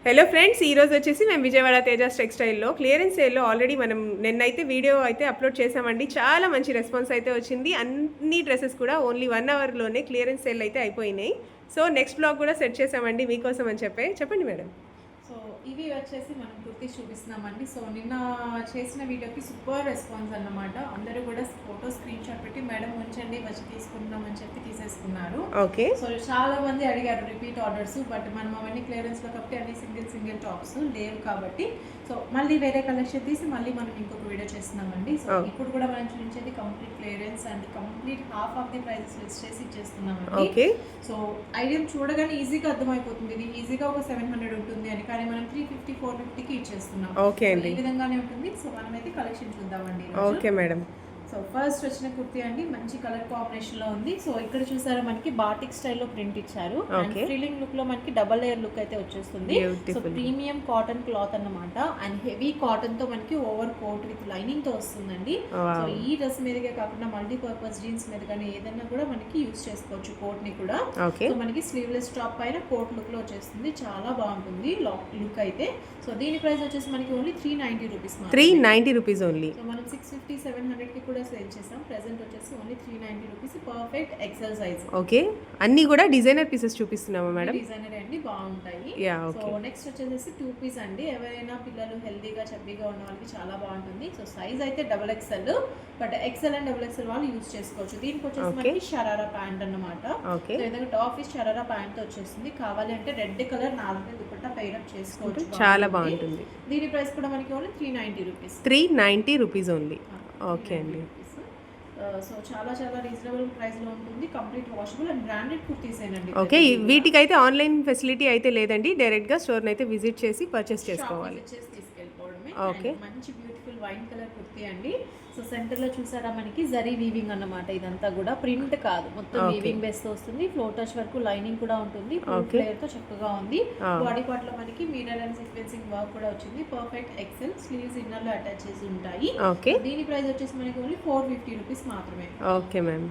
Hello friends, ఈరోజు వచ్చేసి మేము విజయవాడ తేజాస్ టెక్స్టైల్లో క్లియరెన్స్ సేల్లో ఆల్రెడీ మనం నిన్నైతే వీడియో అయితే అప్లోడ్ చేసామండి. చాలా మంచి రెస్పాన్స్ అయితే వచ్చింది. అన్ని డ్రెస్సెస్ కూడా ఓన్లీ 1 అవర్లోనే క్లియరెన్స్ సేల్ అయితే అయిపోయినాయి. సో నెక్స్ట్ బ్లాగ్ కూడా సెట్ చేసామండి మీకోసం అని చెప్పండి మేడం. సో ఇవి వచ్చేసి మనం కుర్తీస్ చూపిస్తున్నామండి. సో నిన్న చేసిన వీడియోకి సూపర్ రెస్పాన్స్ అన్నమాట. అందరూ కూడా ఫోటో స్క్రీన్ షాట్ పెట్టి మేడం ఉంచండి వచ్చి తీసుకుంటున్నామని చెప్పి తీసేసుకున్నారు. ఓకే. సో చాలా మంది అడిగారు రిపీట్ ఆర్డర్స్, బట్ మనం అవన్నీ క్లియరెన్స్లో కాబట్టి అన్ని సింగిల్ టాప్స్ లేవు కాబట్టి సో మళ్ళీ వేరే కలెక్షన్ తీసి మళ్ళీ మనం ఇంకొక వీడియో చేస్తున్నామండి. సో ఇప్పుడు కూడా మనం చూపించేది complete clearance and complete half of the prices list చేసి ఇచ్చేస్తున్నామండి. ఓకే. సో ఐడియా చూడగానే ఈజీగా అర్థమైపోతుంది, ఇది ఈజీగా ఒక 700 ఉంటుంది అని, కానీ మనం 350 450కి ఇచ్చేస్తున్నాం. ఓకే అండి, ఈ విధంగానే ఉంటుంది. సో మనమైతే కలెక్షన్ చూద్దామండి. Okay madam. సో ఫస్ట్ వచ్చిన కుర్తీ అండి, మంచి కలర్ కాంబినేషన్ లో ఉంది. సో ఇక్కడ చూసారా మనకి బాటిక్ స్టైల్లో ప్రింట్ ఇచ్చారు. అండ్ ఫ్రిల్లింగ్ లుక్ లో మనకి డబల్ లేయర్ లుక్ అయితే వచ్చేస్తుంది. సో ప్రీమియం కాటన్ క్లాత్ అన్నమాట. అండ్ హెవీ కాటన్ తో మనకి ఓవర్ కోట్ విత్ లైనింగ్ తో వస్తుందండి. సో ఈ డ్రెస్ మీదకే కాకుండా మల్టీపర్పస్ జీన్స్ మీద కానీ ఏదైనా కూడా మనకి యూస్ చేసుకోవచ్చు కోట్ ని కూడా. సో మనకి స్లీవ్లెస్ టాప్ పైన కోట్ లుక్ లో వచ్చేస్తుంది. చాలా బాగుంటుంది లుక్ అయితే. సో దీని ప్రైస్ వచ్చేసి మనకి only 390 rupees. 390 rupees only. So మనం 650 700 కి కూడా సేల్ చేసాం. ప్రెజెంట్ వచ్చేసి only 390 rupees. Perfect XL size. Okay. అన్ని కూడా డిజైనర్ పీసెస్ చూపిస్తున్నామా మేడం? డిజైనర్ అండి, బాగుంటాయి. సో నెక్స్ట్ వచ్చేసి 2 పీస్ అండి. ఎవరైనా పిల్లలు హెల్దీగా చబ్బీగా ఉన్న వాళ్ళకి చాలా బాగుంటుంది. సో సైజ్ అయితే double XL, but XL and double XL వాళ్ళు యూజ్ చేసుకోవచ్చు. దీనికి వచ్చేసి మనకి షరారా ప్యాంట్ అన్నమాట. సో ఏదైనా టాప్ ఇస్ షరారా ప్యాంట్ తో వచ్చేస్తుంది. కావాలి అంటే రెడ్ కలర్ నాలుగు దుపట్టా పెయిర్ అప్ చేసుకోవచ్చు. చాలా బాగుంటుంది. దీని ప్రైస్ కూడా మనకి only 390 rupees. 390 rupees only. Okay అండి. సో చాలా రీజనబుల్ ప్రైస్ లో ఉంటుంది. Complete washable and branded kurtis ఏనండి. ఓకే. వీటికి అయితే ఆన్లైన్ ఫెసిలిటీ అయితే లేదండి, డైరెక్ట్ గా స్టోర్ అయితే విజిట్ చేసి పర్చేస్ చేసుకోవాలి. తీసుకెళ్ళిపోవడమే. ఓకే. మంచి బ్యూటిఫుల్ వైన్ కలర్ కుర్తీ అండి. సో సెంటర్ లో చూసారా మనకి జరీ వీవింగ్ అన్నమాట. ఇదంతా కూడా ప్రింట్ కాదు, మొత్తం వీవింగ్ బేస్ తో వస్తుంది. ఫ్లోర్ టచ్ వరకు లైనింగ్ కూడా ఉంటుంది. ఫ్లేర్ తో చక్కగా ఉంది. బాడీ పార్ట్ లో మనకి మిర్రర్ అండ్ సీక్వెన్సింగ్ వర్క్ కూడా వచ్చింది. Perfect XL. స్లీవ్స్ ఇన్నర్ లో అటాచ్ చేసి ఉంటాయి. దీని ప్రైస్ వచ్చేసి మనకి ఓన్లీ 450 రూపీస్ మాత్రమే. Okay ma'am.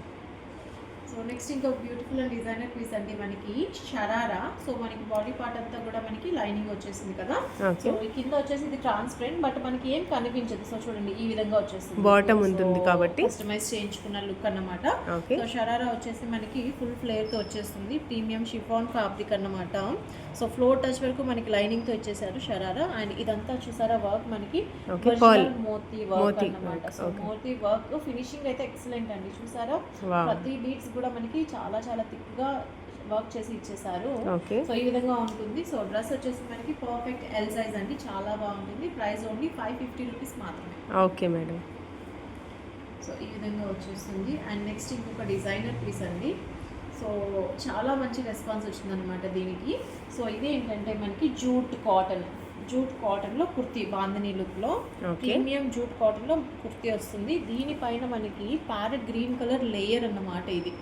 సో నెక్స్ట్ ఇంకో బ్యూటిఫుల్ అండ్ డిజైనర్ పీస్ అండి మనకి షరారా. సో మనకి బాడీ పార్ట్ అంతా కూడా మనకి లైనింగ్ వచ్చేసింది కదా. సో కింద వచ్చేసి ఇది ట్రాన్స్పరెంట్, బట్ మనకి ఏం కనిపించదు. సో చూడండి ఈ విధంగా వచ్చేస్తుంది. బాటమ్ ఉంటుంది కాబట్టి కస్టమైజ్ చేయించుకున్న లుక్ అన్నమాట. సో షరారా వచ్చేసి మనకి ఫుల్ ఫ్లేర్ తో వచ్చేస్తుంది. ప్రీమియం షిఫాన్ ఫ్యాబ్రిక్ అన్నమాట. సో ఫ్లోర్ టచ్ వరకు మనకి లైనింగ్ తో ఇచ్చేసారు షరారా. అండ్ ఇదంతా చూసారా వర్క్ మనకి మోతీ వర్క్ అన్నమాట. సో మోతీ వర్క్ ఫినిషింగ్ అయితే ఎక్సలెంట్ అండి. చూసారా ప్రతి బీట్స్ కూడా మనకి చాలా థిక్ గా వర్క్ చేసి ఇచ్చేసారు. సో ఈ విధంగా ఉంటుంది. సో డ్రెస్ వచ్చేసి మనకి పర్ఫెక్ట్ ఎల్ సైజ్ అండి, చాలా బాగుంటుంది. ప్రైస్ ఓన్లీ 550 రూపీస్ మాత్రమే. Okay madam. సో ఈ విధంగా వచ్చేస్తుంది. అండ్ నెక్స్ట్ ఇంకొక డిజైనర్ పీస్ అండి. సో చాలా మంచి రెస్పాన్స్ వచ్చిందనమాట దీనికి. సో ఇది ఏంటంటే మనకి జూట్ కాటన్లో కుర్తీ, బాందినీ లుక్లో ప్రీమియం జూట్ కాటన్లో కుర్తీ వస్తుంది. దీనిపైన మనకి ప్యారెట్ గ్రీన్ కలర్ లేయర్ అన్నమాట. ఇది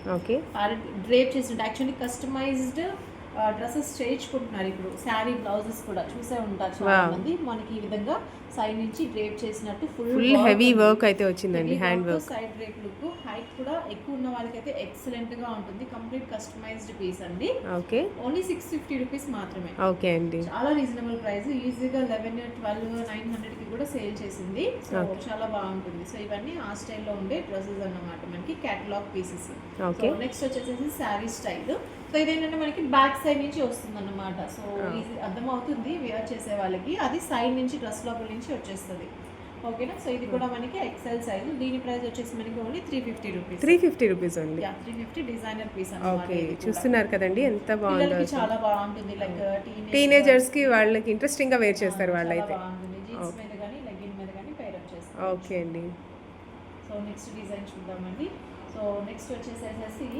ప్యారెట్ డ్రేప్ చేసింది. యాక్చువల్లీ కస్టమైజ్డ్ డ్రెస్సెస్ చేయించుకుంటున్నారు ఇప్పుడు. శారీ బ్లౌజెస్ కూడా చూసే ఉంటారు చాలా మంది. మనకి ఈ విధంగా సైడ్ నుంచి డ్రేప్ చేసినట్టు ఫుల్ హెవీ వర్క్ అయితే వచ్చిందండి. Hand work, side drape look. Height కూడా ఎక్కువ ఉన్న వాళ్ళకి అయితే ఎక్సలెంట్ గా ఉంటుంది. కంప్లీట్ కస్టమైజ్డ్ పీస్ అండి. ఓకే. ఓన్లీ 650 రూపీస్ మాత్రమే. ఓకే అండి. చాలా రీజనబుల్ ప్రైస్. ఈజీగా 11 12 900 కి కూడా సేల్ చేసింది. సో చాలా బాగుంటుంది. సో ఇవన్నీ ఆ స్టైల్లో ఉండే డ్రెస్సెస్ అన్నమాట, మనకి కేటలాగ్ పీసెస్. నెక్స్ట్ వచ్చేసి శారీ స్టైల్. సో ఇదేంటంటే మనకి బ్యాక్ సైడ్ నుంచి వస్తుంది అన్నమాట. సో ఈజీ అర్థమవుతుంది వేర్ చేసే వాళ్ళకి. అది సైడ్ నుంచి డ్రెస్ లోపల నుంచి వచ్చేస్తుంది. ఓకేనా. సో ఇది కూడా మనకి ఎక్సెల్ సైజ్. దీని ప్రైస్ వచ్చేసి మనకి only 350 rupees. 350 rupees only. 350 designer piece అన్నమాట. ఓకే. చూస్తున్నారు కదండి ఎంత బాగుందో. చాలా బాగుంటుంది. లైక్ టీనేజర్స్ కి వాళ్ళకి ఇంట్రెస్టింగ్ గా వేర్ చేస్తారు వాళ్ళైతే. జీన్స్ మీద కానీ లెగ్గిన్ మీద కానీ పైర్ అప్ చేస్తారు. ఓకే అండి. సో నెక్స్ట్ డిజైన్ చూద్దామండి. సో నెక్స్ట్ వచ్చేసేసి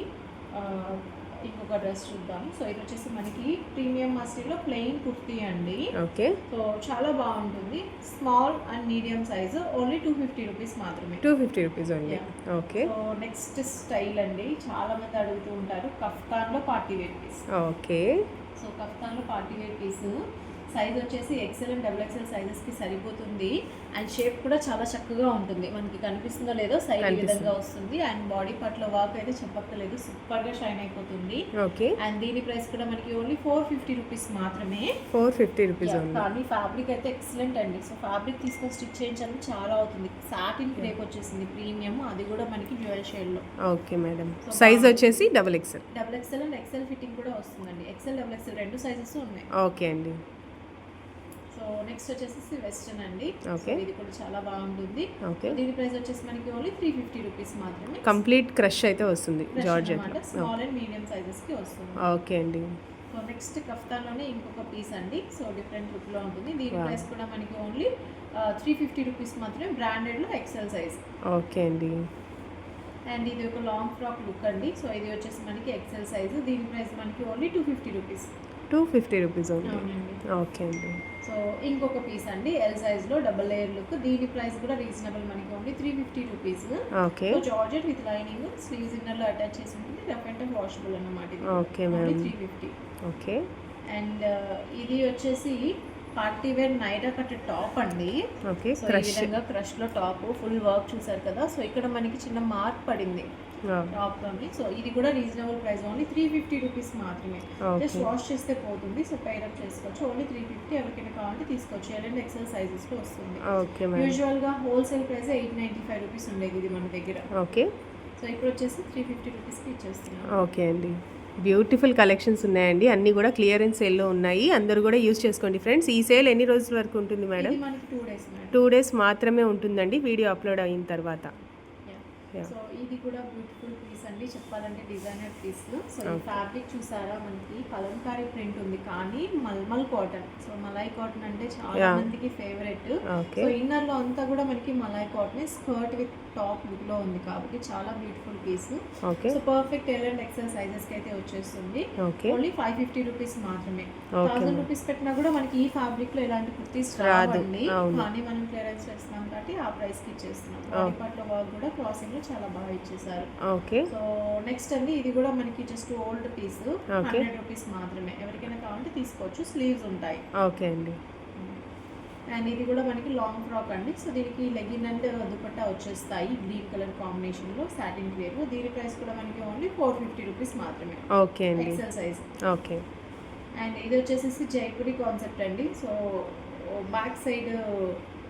ఇంకొక డ్రెస్ చూద్దాం. సో ఇది వచ్చేసి మనకి ప్రీమియం మస్లీలో ప్లెయిన్ కుర్తీ అండి. ఓకే. సో చాలా బాగుంటుంది. Small and medium size. Only 250 rupees మాత్రమే. 250 rupees only. Okay. So next style అండి, చాలా మంది అడుగుతూ ఉంటారు. కఫ్తాన్ లో party wear piece. Okay. So kaftan లో పార్టీ వేర్ పీస్ సైజ్ వచ్చేసి ఎక్సెల్ అండ్ డబుల్ ఎక్సెల్ సైజెస్కి సరిపోతుంది. అండ్ షేప్ కూడా చాలా చక్కగా ఉంటుంది. మనకి కనిపిస్తుందో లేదో సైజ్ ఈ విధంగా వస్తుంది. అండ్ బాడీ పార్ట్లో వర్క్ అయితే చెప్పక్కర్లేదు, సూపర్గా షైన్ అయిపోతుంది. ఓకే. అండ్ దీని ప్రైస్ కూడా మనకి ఓన్లీ 450 రూపీస్ మాత్రమే. 450 రూపీస్. కానీ ఫ్యాబ్రిక్ అయితే ఎక్సలెంట్ అండి. సో ఫ్యాబ్రిక్ తీసుకొని స్టిచ్ చేయించాలని చాలా అవుతుంది. సాటిన్ క్రేప్ వచ్చేసింది ప్రీమియం, అది కూడా మనకి డ్యూయల్ షేడ్లో. Okay madam. సైజ్ వచ్చేసి double XL and XL fitting కూడా వస్తుందండి. ఎక్సెల్ డబుల్ ఎక్సెల్ రెండు సైజెస్ ఉన్నాయి. ఓకే అండి. సో నెక్స్ట్ వచ్చేసి వెస్టర్న్ అండి. ఓకే. ఇది కూడా చాలా బాగుంటుంది. ఓకే. దీని ప్రైస్ వచ్చేసి మనకి ఓన్లీ 350 రూపీస్ మాత్రమే. కంప్లీట్ క్రష్ అయితే వస్తుంది georgette. Small and medium sizes కి వస్తుంది. ఓకే అండి. సో నెక్స్ట్ కఫ్తాన్లోనే ఇంకొక పీస్ అండి. సో డిఫరెంట్ లుక్ లో ఉంటుంది. దీని ప్రైస్ కూడా మనకి ఓన్లీ 350 రూపీస్ మాత్రమే, బ్రాండెడ్ లో ఎక్సెల్ సైజ్. ఓకే అండి. అండ్ ఇది ఒక లాంగ్ ఫ్రాక్ లుక్ అండి. సో ఇది వచ్చేసి మనకి ఎక్సెల్ సైజ్. దీని ప్రైస్ మనకి ఓన్లీ 250 రూపీస్. 250 rupees only. అవునండి. ఓకే అండి. సో ఇంకొక పీస్ అండి ఎల్ సైజ్ లో డబుల్ లేయర్ లుక్. దీని ప్రైస్ కూడా రీజనబుల్, మనకి only 350 rupees. Okay. So georgette with lining, sleeves inner లో అటాచ్ చేసి ఉంటుంది. రఫ్ అండ్ టఫ్ వాషబుల్ అన్నమాట ఇది. Okay ma'am. 350. ఓకే. అండ్ ఇది వచ్చేసి party wear Naira cut top అండి. ఓకే. సో ఈ విధంగా క్రష్ లో టాప్ ఫుల్ వర్క్ చూసారు కదా. సో ఇక్కడ మనకి చిన్న మార్క్ పడింది టాప్ లోని. సో ఇది కూడా రీజనబుల్ ప్రైస్, ఓన్లీ 350 రూపీస్ మాత్రమే. జస్ట్ వాష్ చేస్తే పోతుంది. సో పైర్ అప్ చేసుకోవచ్చు. ఓన్లీ 350. ఎవరికైనా కావాలంటే తీసుకోవచ్చు. ఎల్ అండ్ ఎక్సెల్ సైజెస్ లో వస్తుంది. Okay ma'am. యూజువల్ గా హోల్సేల్ ప్రైస్ 895 రూపీస్ ఉండేది ఇది మన దగ్గర. ఓకే. సో ఇప్పుడు వచ్చేసి 350 రూపీస్కి ఇచ్చేస్తున్నాం. ఓకే అండి. బ్యూటిఫుల్ కలెక్షన్స్ ఉన్నాయండి. అన్నీ కూడా క్లియరెన్స్ సేల్లో ఉన్నాయి. అందరూ కూడా యూజ్ చేసుకోండి ఫ్రెండ్స్. ఈ సేల్ ఎన్ని రోజుల వరకు ఉంటుంది మేడం? ఇది మనకి 2 డేస్ మేడం. 2 డేస్ మాత్రమే ఉంటుందండి వీడియో అప్లోడ్ అయిన తర్వాత. సో ఇది కూడా బ్యూటిఫుల్ పీస్ అండి, చెప్పాలంటే డిజైనర్ పీస్. సో ఈ ఫ్యాబ్రిక్ చూసారా, మనకి కలంకారీ ప్రింట్ ఉంది కానీ mulmul cotton. So malai cotton అంటే చాలా మందికి ఫేవరెట్. సో ఇన్నర్ లో అంతా కూడా మనకి malai cotton, skirt with top look లో ఉంది కాబట్టి చాలా beautiful piece. So perfect L and XL sizes కి అయితే వచ్చేస్తుంది. ఓన్లీ 550 రూపీస్ మాత్రమే. 1000 రూపీస్ పెట్టినా కూడా మనకి ఈ ఫ్యాబ్రిక్ లో ఎలాంటి కుర్తీస్ రావండి. కానీ మనం క్లియరెన్స్ చేస్తున్నాం కాబట్టి ఆ ప్రైస్ కి ఇచ్చేస్తున్నాం. బాడీ పార్ట్ లో వర్క్ కూడా క్రాసింగ్ లో చాలా బాగా ఇచ్చేసారు. ఓకే. సో నెక్స్ట్ అండి ఇది కూడా మనకి జస్ట్ ఓల్డ్ పీస్, 100 రూపీస్ మాత్రమే. ఎవరికైనా కావాలంటే తీసుకోవచ్చు. స్లీవ్స్ ఉంటాయి. ఓకే అండి. అండ్ ఇది కూడా మనకి లాంగ్ ఫ్రాక్ అండి. సో దీనికి లెగిన్ అండ్ దుపట్టా వచ్చేస్తాయి గ్రీన్ కలర్ కాంబినేషన్ లో, సాటిన్ క్లియర్. దీని ప్రైస్ కూడా మనకి ఓన్లీ 450 రూపీస్ మాత్రమే. ఓకే అండి. XL size. ఓకే. అండ్ ఇది వచ్చేసి జైపురి కాన్సెప్ట్ అండి. సో బ్యాక్ సైడ్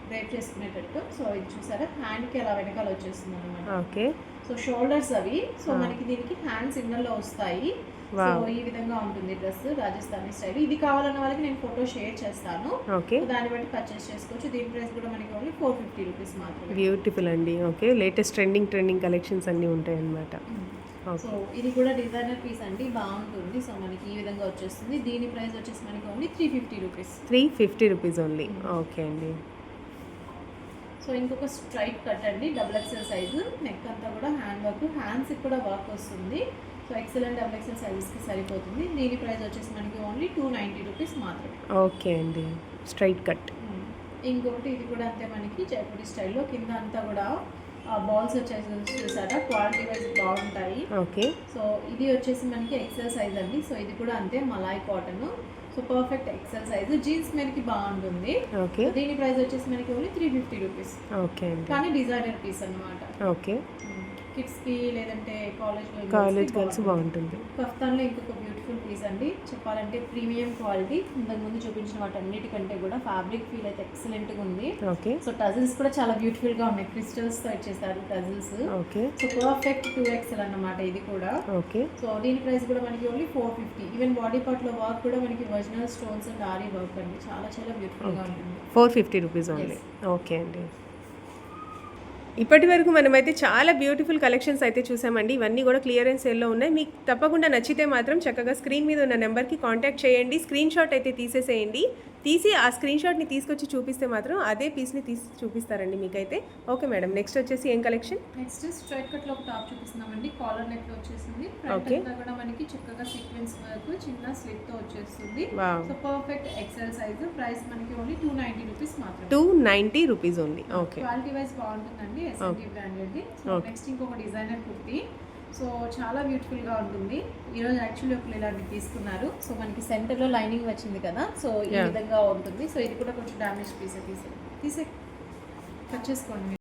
డ్రైప్ చేసుకునేటట్టు. సో ఇది చూసారా, హ్యాండ్ కి అలా వెనకాల వచ్చేస్తుంది అనమాట. ఓకే. సో షోల్డర్స్ అవి. సో మనకి దీనికి హ్యాండ్స్ ఇన్నర్ లో వస్తాయి. సో ఈ విధంగా ఉంటుంది డ్రెస్, రాజస్థానీ స్టైల్. ఇది కావాలన్న వాళ్ళకి నేను ఫోటో షేర్ చేస్తాను. ఓకే. దాన్ని బట్టి పర్చేస్ చేసుకోవచ్చు. దీని ప్రైస్ కూడా మనకి ఓన్లీ 450 రూపీస్ మాత్రమే. బ్యూటిఫుల్ అండి. ఓకే. లేటెస్ట్ ట్రెండింగ్ కలెక్షన్స్ అన్నీ ఉంటాయి అన్నమాట. సో ఇది కూడా డిజైనర్ పీస్ అండి, బాగుంటుంది. సో మనకి ఈ విధంగా వచ్చేస్తుంది. దీని ప్రైస్ వచ్చేసి మనకి only 350 rupees. 350 rupees only. Okay అండి. సో ఇంకొక స్ట్రైట్ కట్ అండి, డబుల్ ఎక్సెల్ సైజు. నెక్ అంతా కూడా హ్యాండ్ వర్క్, హ్యాండ్స్కి కూడా వర్క్ వస్తుంది. So XL and double XL సైజెస్కి సరిపోతుంది. దీని ప్రైస్ వచ్చేసి మనకి ఓన్లీ 290 రూపీస్ మాత్రమే. ఓకే అండి. Straight cut. ఇంకొకటి ఇది కూడా అంతే, మనకి జైపూరి స్టైల్లో కింద అంతా కూడా బాల్స్ వచ్చేసి చూసారా, క్వాలిటీ వైజ్ బాగుంటాయి. ఓకే. సో ఇది వచ్చేసి మనకి ఎక్సెల్ సైజ్ అండి. సో ఇది కూడా అంతే, malai cotton. So perfect XL size, jeans మీదకి బాగుంటుంది. ఓకే. దీని ప్రైస్ వచ్చేసి మనకి ఓన్లీ 350 రూపీస్. ఓకే అండి. కానీ డిజైనర్ పీస్ అన్నమాట. ఓకే. కిడ్స్ కి లేదంటే కాలేజ్ గర్ల్స్ బాగుంటుంది. కఫ్తాన్లో ఇంకొక బ్యూటిఫుల్ పీస్ అండి, చెప్పాలంటే ప్రీమియం క్వాలిటీ. ఇంతకు ముందు చూపించిన వాటన్నిటికంటే కూడా ఫ్యాబ్రిక్ ఫీల్ అయితే ఎక్సలెంట్ గా ఉంది. ఓకే. సో టజిల్స్ కూడా చాలా బ్యూటిఫుల్ గా ఉన్నాయి, క్రిస్టల్స్ తో ఇచ్చేసారు tassels. Okay. So perfect 2XL అన్నమాట ఇది కూడా. ఓకే. సో దీని ప్రైస్ కూడా మనకి ఓన్లీ 450. ఈవెన్ బాడీ పార్ట్ లో వర్క్ కూడా మనకి original stones and ary work అండి, చాలా చాలా బ్యూటిఫుల్ గా ఉంటుంది. 450 రూపీస్ ఓన్లీ. ఓకే అండి. ఇప్పటి వరకు మనమైతే చాలా బ్యూటిఫుల్ కలెక్షన్స్ అయితే చూసామండి. ఇవన్నీ కూడా క్లియరెన్స్ సేల్లో ఉన్నాయి. మీకు తప్పకుండా నచ్చితే మాత్రం చక్కగా స్క్రీన్ మీద ఉన్న నెంబర్కి కాంటాక్ట్ చేయండి. స్క్రీన్ షాట్ అయితే తీసేసేయండి. తీసి ఆ స్క్రీన్ షాట్ని తీసుకొచ్చి చూపిస్తే మాత్రం అదే పీస్ని తీసి చూపిస్తారండి మీకైతే. ఓకే మేడం, నెక్స్ట్ వచ్చేసి ఏం కలెక్షన్? నెక్స్ట్ స్ట్రైట్ కట్లో ఒక టాప్ చూపిస్తున్నామండి. కాలర్ నెక్ లో వచ్చేసింది. ఫ్రంట్ అంతా కూడా మనకి చక్కగా సీక్వెన్స్ వర్క్, చిన్న స్లిప్ తో వచ్చేస్తుంది. So perfect XL size. Price మనకి ఓన్లీ 290 రూపీస్ మాత్రమే. 290 rupees only. Okay. Quality wise బాగుంటుందండి, ఎస్ఎన్టీ బ్రాండెడ్. సో నెక్స్ట్ ఇంకొక డిజైనర్ కుర్తీ. సో చాలా బ్యూటిఫుల్గా ఉంటుంది. ఈరోజు యాక్చువల్లీ ఒకళ్ళు ఇలాంటివి తీసుకున్నారు. సో మనకి సెంటర్లో లైనింగ్ వచ్చింది కదా, సో ఈ Yeah. విధంగా ఉంటుంది. సో ఇది కూడా కొంచెం డ్యామేజ్ పీసే తీసే కట్ చేసుకోండి.